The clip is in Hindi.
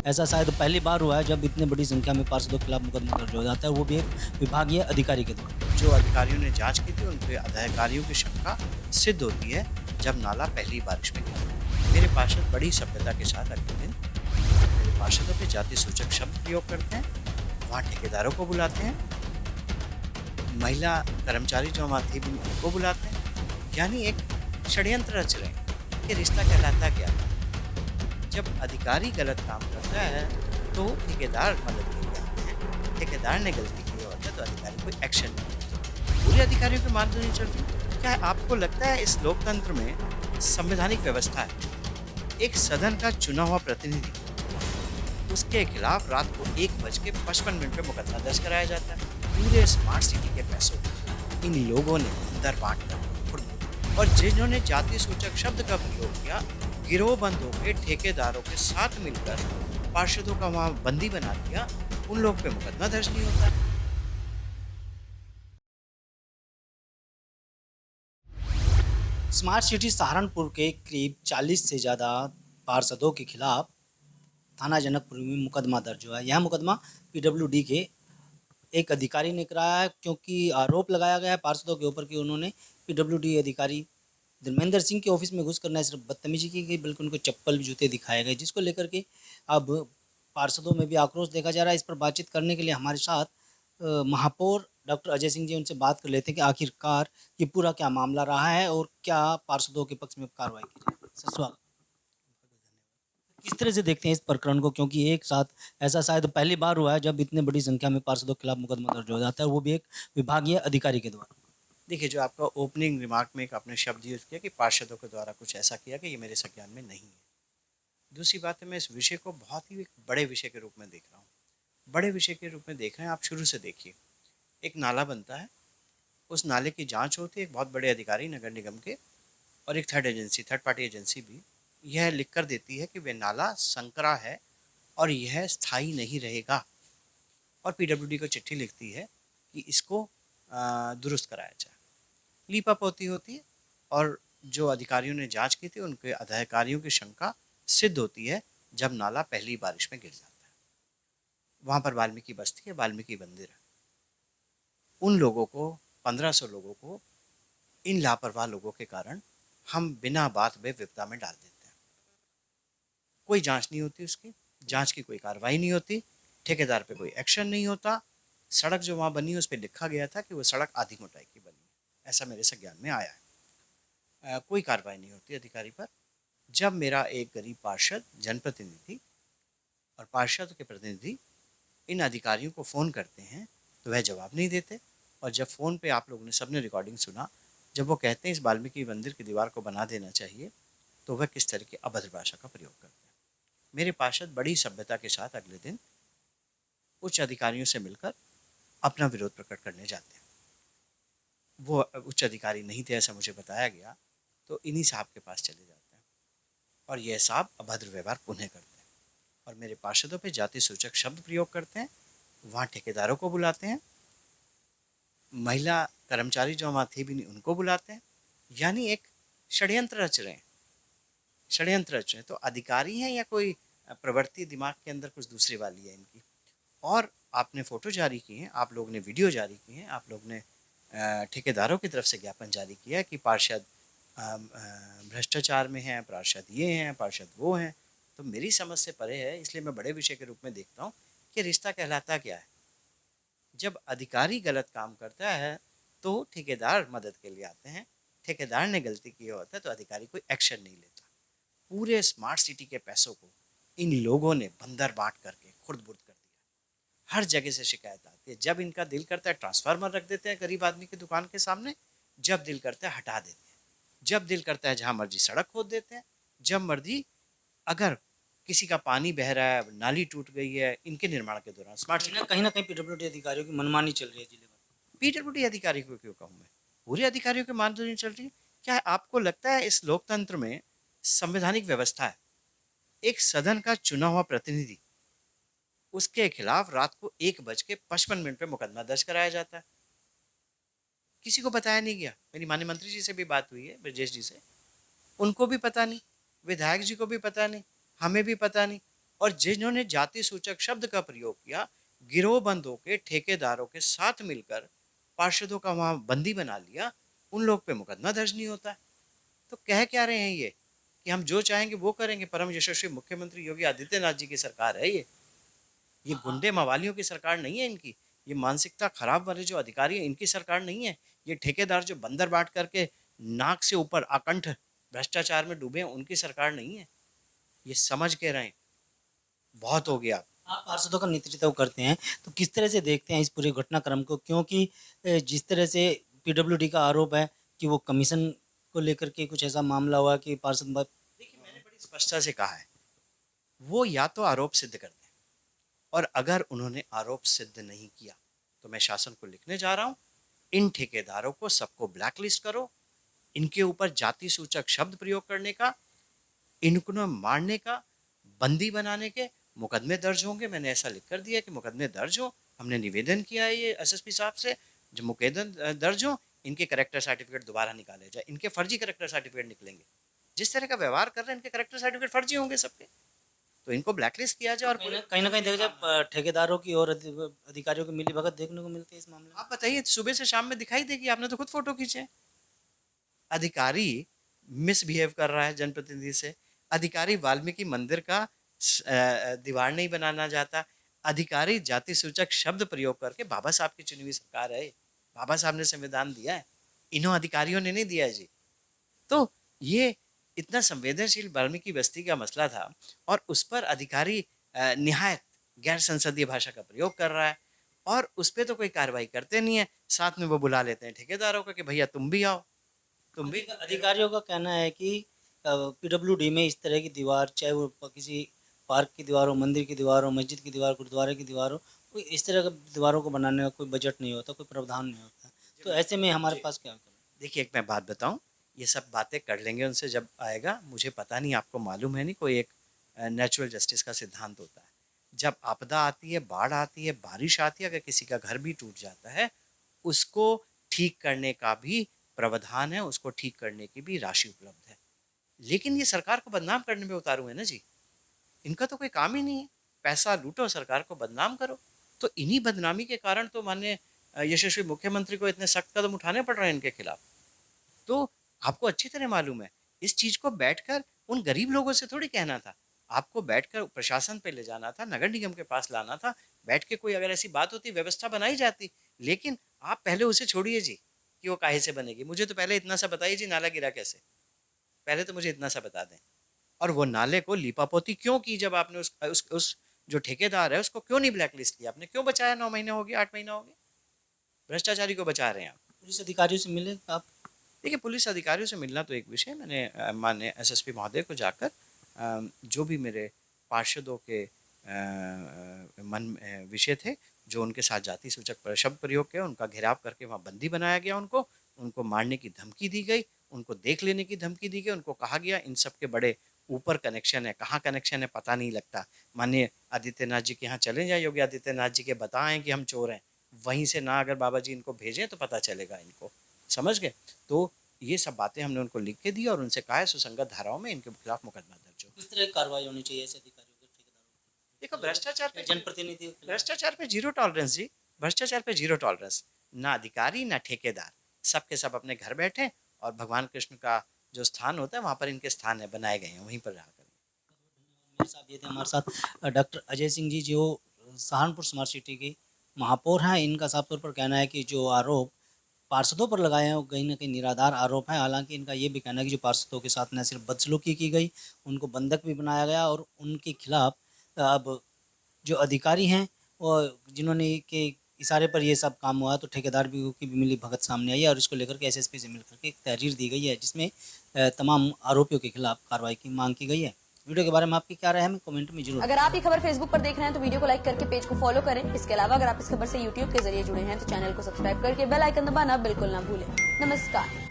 ऐसा शायद पहली बार हुआ है जब इतनी बड़ी संख्या में पार्षदों के खिलाफ मुकदमा दर्ज हो जाता है, वो भी एक विभागीय अधिकारी के द्वारा। जो अधिकारियों ने जांच की थी उनके अधिकारियों की शंका सिद्ध होती है जब नाला पहली बारिश में गिरा। मेरे पार्षद बड़ी सभ्यता के साथ अगले दिन मेरे पार्षदों पे जाति सूचक शब्द प्रयोग करते हैं, वहाँ ठेकेदारों को बुलाते हैं, महिला कर्मचारी जो वहाँ थी भी उनको बुलाते हैं, यानी एक षड्यंत्र रच रहे हैं कि रिश्ता कहलाता क्या है। जब अधिकारी गलत काम करता है तो ठेकेदार मदद के लिए आते हैं, ठेकेदार ने गलती की होता है तो अधिकारी कोई एक्शन नहीं लेता। पूरे अधिकारियों की मार्गदर्शन चलती। क्या आपको लगता है इस लोकतंत्र में संवैधानिक व्यवस्था है, एक सदन का चुना हुआ प्रतिनिधि, उसके खिलाफ रात को 1:55 पे मुकदमा दर्ज कराया जाता है। पूरे स्मार्ट सिटी के पैसों को इन लोगों ने अंदर बांट कर, और जिन्होंने जातीय सूचक शब्द का प्रयोग किया, गिरोह बंद होकर ठेकेदारों के साथ मिलकर पार्षदों का वहां बंदी बना दिया, उन लोग पे मुकदमा दर्ज नहीं होता। स्मार्ट सिटी सहारनपुर के करीब 40 से ज़्यादा पार्षदों के खिलाफ थाना जनकपुर में मुकदमा दर्ज हुआ है। यह मुकदमा पीडब्ल्यूडी के एक अधिकारी ने कराया है, क्योंकि आरोप लगाया गया है पार्षदों के ऊपर कि उन्होंने पीडब्ल्यूडी अधिकारी धर्मेंद्र सिंह के ऑफिस में घुसकर न सिर्फ बदतमीजी की गई बल्कि उनको चप्पल जूते दिखाए गए, जिसको लेकर के अब पार्षदों में भी आक्रोश देखा जा रहा है। इस पर बातचीत करने के लिए हमारे साथ महापौर डॉक्टर अजय सिंह जी, उनसे बात कर लेते हैं कि आखिरकार ये पूरा क्या मामला रहा है और क्या पार्षदों के पक्ष में कार्रवाई की जाए। सर, स्वागत। किस तरह से देखते हैं इस प्रकरण को, क्योंकि एक साथ ऐसा शायद पहली बार हुआ है जब इतनी बड़ी संख्या में पार्षदों के खिलाफ मुकदमा दर्ज हो जाता है, वो भी एक विभागीय अधिकारी के द्वारा। देखिए, जो आपका ओपनिंग रिमार्क में एक आपने शब्द यूज किया कि पार्षदों के द्वारा कुछ ऐसा किया कि ये मेरे संज्ञान में नहीं है। दूसरी बात है, मैं इस विषय को बहुत ही एक बड़े विषय के रूप में देख रहा हूँ। बड़े विषय के रूप में देख रहे हैं आप, शुरू से देखिए। एक नाला बनता है, उस नाले की जांच होती है एक बहुत बड़े अधिकारी नगर निगम के, और एक थर्ड पार्टी एजेंसी भी यह लिख कर देती है कि वह नाला संकरा है और यह स्थायी नहीं रहेगा, और पीडब्ल्यूडी को चिट्ठी लिखती है कि इसको दुरुस्त कराया जाए। लीपा पोती होती है, और जो अधिकारियों ने जांच की थी उनके अधिकारियों की शंका सिद्ध होती है जब नाला पहली बारिश में गिर जाता है। वहाँ पर वाल्मीकि बस्ती है, वाल्मीकि मंदिर है। उन लोगों को, 1500 लोगों को, इन लापरवाह लोगों के कारण हम बिना बात में विपदा में डाल देते हैं। कोई जांच नहीं होती उसकी, जांच की कोई कार्रवाई नहीं होती, ठेकेदार पे कोई एक्शन नहीं होता। सड़क जो वहाँ बनी है उस पर लिखा गया था कि वो सड़क आधी मोटाई की बनी है, ऐसा मेरे संज्ञान में आया है। कोई कार्रवाई नहीं होती अधिकारी पर। जब मेरा एक गरीब पार्षद जनप्रतिनिधि और पार्षद के प्रतिनिधि इन अधिकारियों को फ़ोन करते हैं तो वह जवाब नहीं देते, और जब फ़ोन पे आप लोगों ने सबने रिकॉर्डिंग सुना, जब वो कहते हैं इस वाल्मीकि मंदिर की दीवार को बना देना चाहिए, तो वह किस तरह की अभद्र भाषा का प्रयोग करते हैं। मेरे पार्षद बड़ी सभ्यता के साथ अगले दिन उच्च अधिकारियों से मिलकर अपना विरोध प्रकट करने जाते हैं। वो उच्च अधिकारी नहीं थे ऐसा मुझे बताया गया, तो इन्हीं साहब के पास चले जाते हैं, और यह साहब अभद्र व्यवहार पुनः करते हैं और मेरे पार्षदों पे जाति सूचक शब्द प्रयोग करते हैं। वहाँ ठेकेदारों को बुलाते हैं, महिला कर्मचारी जो वहाँ थे भी नहीं उनको बुलाते हैं, यानी एक षड्यंत्र रच रहे हैं, षड्यंत्र रच रहे हैं। तो अधिकारी हैं या कोई प्रवृत्ति दिमाग के अंदर कुछ दूसरी वाली है इनकी। और आपने फ़ोटो जारी की हैं, आप लोग ने वीडियो जारी की हैं, आप लोग ने ठेकेदारों की तरफ से ज्ञापन जारी किया है कि पार्षद भ्रष्टाचार में हैं, पार्षद ये हैं, पार्षद वो हैं। तो मेरी समझ से परे है, इसलिए मैं बड़े विषय के रूप में देखता हूँ कि रिश्ता कहलाता क्या है। जब अधिकारी गलत काम करता है तो ठेकेदार मदद के लिए आते हैं, ठेकेदार ने गलती की होता है तो अधिकारी कोई एक्शन नहीं लेता। पूरे स्मार्ट सिटी के पैसों को इन लोगों ने बंदर बांट करके खुर्द बुर्द कर दिया। हर जगह से शिकायत आती है, जब इनका दिल करता है ट्रांसफार्मर रख देते हैं गरीब आदमी की दुकान के सामने, जब दिल करता है हटा देते हैं, जब दिल करता है जहाँ मर्जी सड़क खोद देते हैं, जब मर्जी अगर किसी का पानी बह रहा है, नाली टूट गई है, इनके निर्माण के दौरान स्मार्ट सिटी। कहीं ना कहीं पीडब्ल्यूडी अधिकारियों की मनमानी चल रही है जिले भर। पीडब्ल्यूडी अधिकारी को क्यों कहूँ मैं, पूरे अधिकारियों के मानदंड चल रही है। क्या आपको लगता है इस लोकतंत्र में संवैधानिक व्यवस्था है, एक सदन का चुना हुआ प्रतिनिधि, उसके खिलाफ रात को 1:55 पे मुकदमा दर्ज कराया जाता है? किसी को बताया नहीं गया। मेरी माननीय मंत्री जी से भी बात हुई है, ब्रजेश जी से, उनको भी पता नहीं, विधायक जी को भी पता नहीं, हमें भी पता नहीं। और जिन्होंने जाति सूचक शब्द का प्रयोग किया, गिरोहबंद होकर ठेकेदारों के साथ मिलकर पार्षदों का वहां बंदी बना लिया, उन लोग पे मुकदमा दर्ज नहीं होता है। तो कह क्या रहे हैं ये कि हम जो चाहेंगे वो करेंगे। परम यशस्वी मुख्यमंत्री योगी आदित्यनाथ जी की सरकार है ये गुंडे मवालियों की सरकार नहीं है इनकी। ये मानसिकता खराब वाले जो अधिकारी हैं इनकी सरकार नहीं है। ये ठेकेदार जो बंदर बाट करके नाक से ऊपर आकंठ भ्रष्टाचार में डूबे हैं उनकी सरकार नहीं है। ये समझ के रहें, बहुत हो गया। आप पार्षदों का नेतृत्व करते हैं तो किस तरह से देखते हैं इस पूरे घटनाक्रम को, क्योंकि जिस तरह से पीडब्ल्यूडी का आरोप है कि वो कमीशन को लेकर के कुछ ऐसा मामला हुआ कि पार्षद देखिए, मैंने बड़ी स्पष्टता से कहा है, वो या तो आरोप सिद्ध कर दें, और अगर उन्होंने आरोप सिद्ध नहीं किया तो मैं शासन को लिखने जा रहा हूं, इन ठेकेदारों को सबको ब्लैकलिस्ट करो, इनके ऊपर जाति सूचक शब्द प्रयोग करने का, इनको मारने का, बंदी बनाने के मुकदमे दर्ज होंगे। मैंने ऐसा लिख कर दिया कि मुकदमे दर्ज हो। हमने निवेदन किया है ये एसएसपी साहब से, जो मुकदमे दर्ज हो, इनके करेक्टर सर्टिफिकेट दोबारा निकाले जाए। इनके फर्जी करेक्टर सर्टिफिकेट निकलेंगे, जिस तरह का व्यवहार कर रहे हैं इनके करेक्टर सर्टिफिकेट फर्जी होंगे सबके, तो इनको ब्लैकलिस्ट किया जाए। और कहीं ना कहीं देखा जाए ठेकेदारों की और अधिकारियों की मिली भगत देखने को मिलती है इस मामले में। आप बताइए, सुबह से शाम में दिखाई देगी, आपने तो खुद फोटो खींचे। अधिकारी मिसबिहेव कर रहा है जनप्रतिनिधि से, अधिकारी वाल्मीकि मंदिर का दीवार नहीं बनाना चाहता, अधिकारी जाति सूचक शब्द प्रयोग करके, बाबा साहब की चुनी हुई सरकार है, बाबा साहब ने संविधान दिया है, इन्हों अधिकारियों ने नहीं दिया है जी। तो ये इतना संवेदनशील वाल्मीकि बस्ती का मसला था और उस पर अधिकारी निहायत गैर संसदीय भाषा का प्रयोग कर रहा है, और उस पर तो कोई कार्रवाई करते नहीं है। साथ में वो बुला लेते हैं ठेकेदारों को कि भैया तुम भी आओ, तुम भी। अधिकारियों का कहना है कि पीडब्ल्यूडी में इस तरह की दीवार, चाहे वो किसी पार्क की दीवार हो, मंदिर की दीवार हो, मस्जिद की दीवार, गुरुद्वारे की दीवार हो, कोई इस तरह की दीवारों को बनाने का कोई बजट नहीं होता, कोई प्रावधान नहीं होता। तो ऐसे में हमारे पास क्या करें? देखिए, एक मैं बात बताऊं, ये सब बातें कर लेंगे उनसे जब आएगा। मुझे पता नहीं, आपको मालूम है नहीं, कोई एक नेचुरल जस्टिस का सिद्धांत होता है, जब आपदा आती है, बाढ़ आती है, बारिश आती है, अगर किसी का घर भी टूट जाता है, उसको ठीक करने का भी प्रावधान है, उसको ठीक करने की भी राशि उपलब्ध है। लेकिन ये सरकार को बदनाम करने में उतारू है ना जी, इनका तो कोई काम ही नहीं है, पैसा लूटो, सरकार को बदनाम करो। तो इन्हीं बदनामी के कारण तो माननीय यशस्वी मुख्यमंत्री को इतने सख्त कदम उठाने पड़ रहे हैं इनके खिलाफ। तो आपको अच्छी तरह मालूम है, इस चीज को बैठकर उन गरीब लोगों से थोड़ी कहना था, आपको बैठकर प्रशासन पे ले जाना था, नगर निगम के पास लाना था, बैठ के कोई अगर ऐसी बात होती व्यवस्था बनाई जाती। लेकिन आप पहले उसे छोड़िए जी कि वो काहे से बनेगी, मुझे तो पहले इतना सा बताइए जी, नाला गिरा कैसे, पहले तो मुझे इतना सा बता दें। और वो नाले को लीपापोती क्यों की, जब आपने उस जो ठेकेदार है उसको क्यों नहीं ब्लैकलिस्ट किया, आपने क्यों बचाया? 9 महीने हो गए, 8 महीने हो गए, भ्रष्टाचारी को बचा रहे हैं आप। पुलिस अधिकारियों से मिले आप? देखिए, पुलिस अधिकारियों से मिलना तो एक विषय, मैंने माननीय एसएसपी महोदय को जाकर जो भी मेरे पार्षदों के मन विषय थे, जो उनके साथ जाति सूचक शब्द प्रयोग किया, उनका घेराव करके वहाँ बंदी बनाया गया, उनको मारने की धमकी दी गई, उनको देख लेने की धमकी दी गई, उनको कहा गया इन सब के बड़े ऊपर कनेक्शन है, कहाँ कनेक्शन है पता नहीं लगता, माननीय आदित्यनाथ जी के यहाँ चले जाए, योगी आदित्यनाथ जी के बताएं कि हम चोर हैं, वहीं से ना अगर बाबा जी इनको भेजें तो पता चलेगा इनको, समझ गए? तो ये सब बातें हमने उनको लिख के दी और उनसे कहा है सुसंगत धाराओं में इनके खिलाफ मुकदमा दर्ज हो। किस तरह की कार्रवाई होनी चाहिए ऐसे अधिकारियों के, ठेकेदारों? देखो, भ्रष्टाचार पे, जनप्रतिनिधि, भ्रष्टाचार पे जीरो टॉलरेंस जी, भ्रष्टाचार पे जीरो टॉलरेंस, ना अधिकारी ना ठेकेदार, सब के सब अपने घर बैठे, और भगवान कृष्ण का जो स्थान होता है वहाँ पर इनके स्थान है, बनाए गए हैं, वहीं पर रहा करें। मेरे साथ ये थे हमारे साथ डॉक्टर अजय सिंह जी, जो सहारनपुर स्मार्ट सिटी के महापौर हैं। इनका साफ तौर पर कहना है कि जो आरोप पार्षदों पर लगाए हैं वो कहीं ना कहीं निराधार आरोप है। हालांकि इनका ये भी कहना है कि जो पार्षदों के साथ न सिर्फ बदसलूकी की गई, उनको बंधक भी बनाया गया, और उनके खिलाफ अब जो अधिकारी हैं और जिन्होंने के इशारे पर ये सब काम हुआ, तो ठेकेदार भी की भी मिली भगत सामने आई है, और इसको लेकर के एसएसपी से मिलकर के एक तहरीर दी गई है, जिसमें तमाम आरोपियों के खिलाफ कार्रवाई की मांग की गई है। वीडियो के बारे में आपकी क्या राय है, हमें कमेंट में जरूर। अगर आप ये खबर फेसबुक पर देख रहे हैं तो वीडियो को लाइक करके पेज को फॉलो करें। इसके अलावा अगर आप इस खबर से यूट्यूब के जरिए जुड़े हैं तो चैनल को सब्सक्राइब करके बेल आइकन दबाना बिल्कुल ना भूलें। नमस्कार।